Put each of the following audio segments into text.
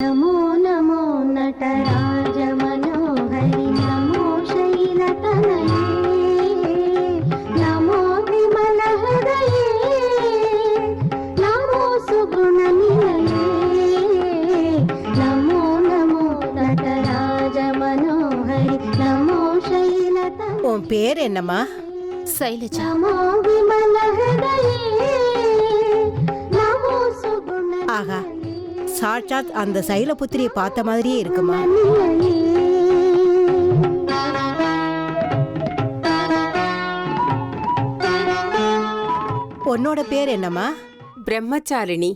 नमो नमो नटराज मनोहरि नमो शैलतनये नमो विमल हृदये नमो सुगुणनिलये नमो नमो नटराज मनोहरि नमो शैलतनये। உன் பேர் என்னம்மா? சைலஜா. नमो विमल हृदये नमो ஆகா, सुगुणनिलये சாட்சாத் அந்த சைலபுத்திரியை பார்த்த மாதிரியே இருக்குமா? உன்னோட பேர் என்னம்மா? பிரம்மச்சாரிணி.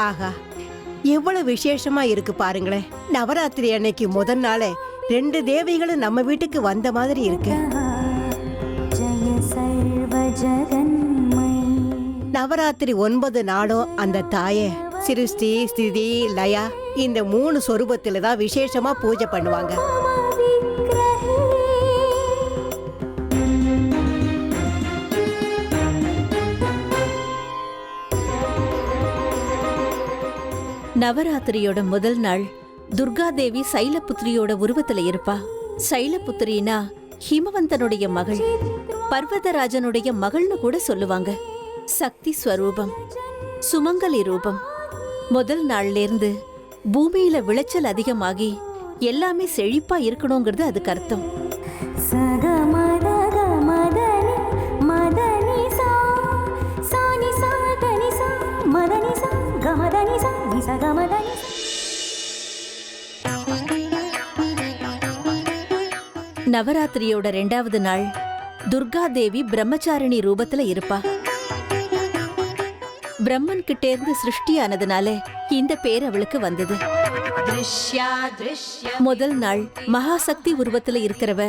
ஆகா, எவ்வளவு விசேஷமா இருக்கு பாருங்களேன். நவராத்திரி அன்னைக்கு முதல் நாளே 2 தேவிகளும் நம்ம வீட்டுக்கு வந்த மாதிரி இருக்கு. நவராத்திரி 9 நாளும் அந்த தாயே சிருஷ்டி ஸ்திதி லயா இந்த 3 சொரூபத்துல தான் விசேஷமா பூஜை பண்ணுவாங்க. நவராத்திரியோட முதல் நாள் துர்கா தேவி சைலபுத்திரியோட உருவத்துல இருப்பா. சைலபுத்திரினா ஹிமவந்தனுடைய மகள், பர்வதராஜனுடைய மகள்னு கூட சொல்லுவாங்க. சக்தி ஸ்வரூபம், சுமங்கலி ரூபம். முதல் நாள்ல இருந்து பூமியில விளைச்சல் அதிகமாகி எல்லாமே செழிப்பா இருக்கணுங்கிறது அதுக்கு அர்த்தம். நவராத்திரியோட 2வது நாள் துர்கா தேவி பிரம்மச்சாரிணி ரூபத்துல இருப்பா. பிரம்மன் கிட்டே இருந்து சிருஷ்டியானதுனால இந்த பேர் அவளுக்கு வந்தது. முதல் நாள் மகாசக்தி உருவத்துல இருக்கிறவ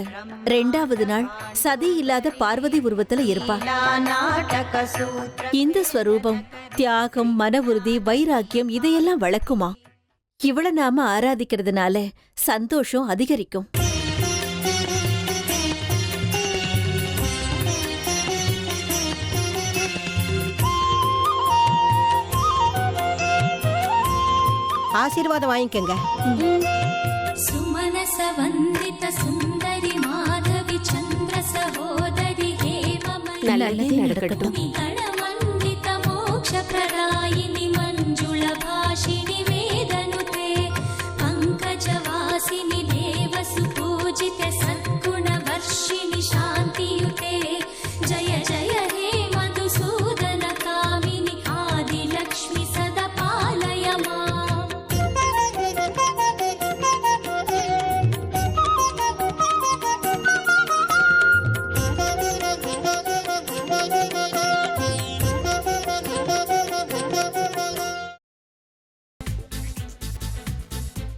2வது நாள் சதி இல்லாத பார்வதி உருவத்துல இருப்பா. இந்த ஸ்வரூபம் தியாகம், மன உறுதி, வைராக்கியம் இதையெல்லாம் வளர்க்குமா. இவள நாம ஆராதிக்கிறதுனால சந்தோஷம் அதிகரிக்கும். ஆசீர்வாதம் வாங்கிக்கங்க. सुमनस वन्दित सुन्दरि माधवि चन्द्र सहोदरि நல்லதே நடக்கட்டும். गणवन्दित मोक्षप्रदायिनि मञ्जुळ भाषिणि वेदनुते पङ्कजवासिनि देवसुपूजित सद्गुणवर्षिणि शान्तियुते जय जय हे मधुसूदन कामिनि आदिलक्ष्मि सदा पालय माम्।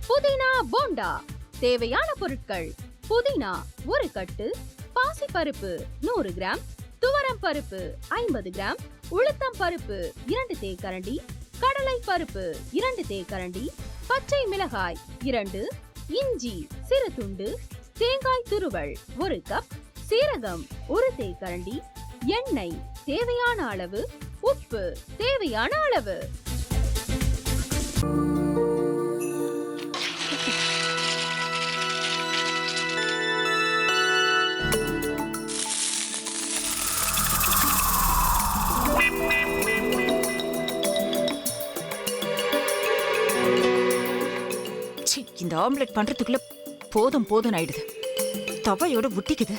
புதினா போண்டா தேவையான பொருட்கள்: புதினா 1 கட்டு, பாசிப்பருப்பு 100 கிராம், துவரம் பருப்பு 50 கிராம், உளுத்தம் பருப்பு 2 தேக்கரண்டி, கடலை பருப்பு 2 தேக்கரண்டி, பச்சை மிளகாய் 2, இஞ்சி சிறு துண்டு, தேங்காய் துருவல் 1 கப், சீரகம் 1 தேக்கரண்டி, எண்ணெய் தேவையான அளவு, உப்பு தேவையான அளவு. இந்த ஆம்லெட் பண்றதுக்குள்ள போதும் போதும் ஆயிடுது. தவையோட ஒட்டிக்குது.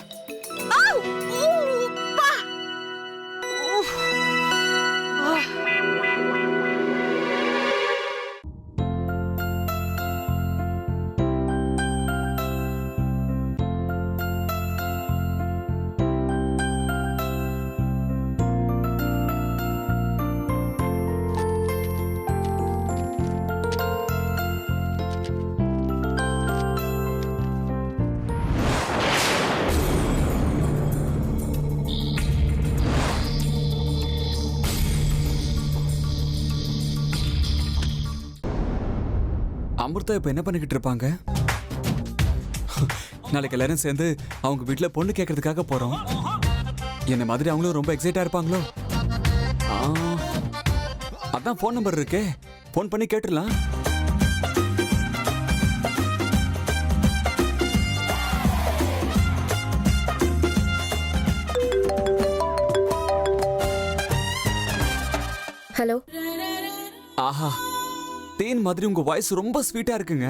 அமிர்தா இப்ப என்ன பண்ணிக்கிட்டு இருப்பாங்க? நாளைக்கு எல்லாரும் சேர்ந்து அவங்க வீட்டுல பொண்ணு கேட்கறதுக்காக போறோம். என்ன மாதிரி அவங்களும் ரொம்ப எக்ஸைட்டா இருப்பாங்களோ? அதான் ஃபோன் நம்பர் இருக்கே, ஃபோன் பண்ணி கேட்டுடலாம். ஹலோ. ஆஹா, தேன் மாதிரி உங்க வாய்ஸ் ரொம்ப ஸ்வீட்டா இருக்குங்க.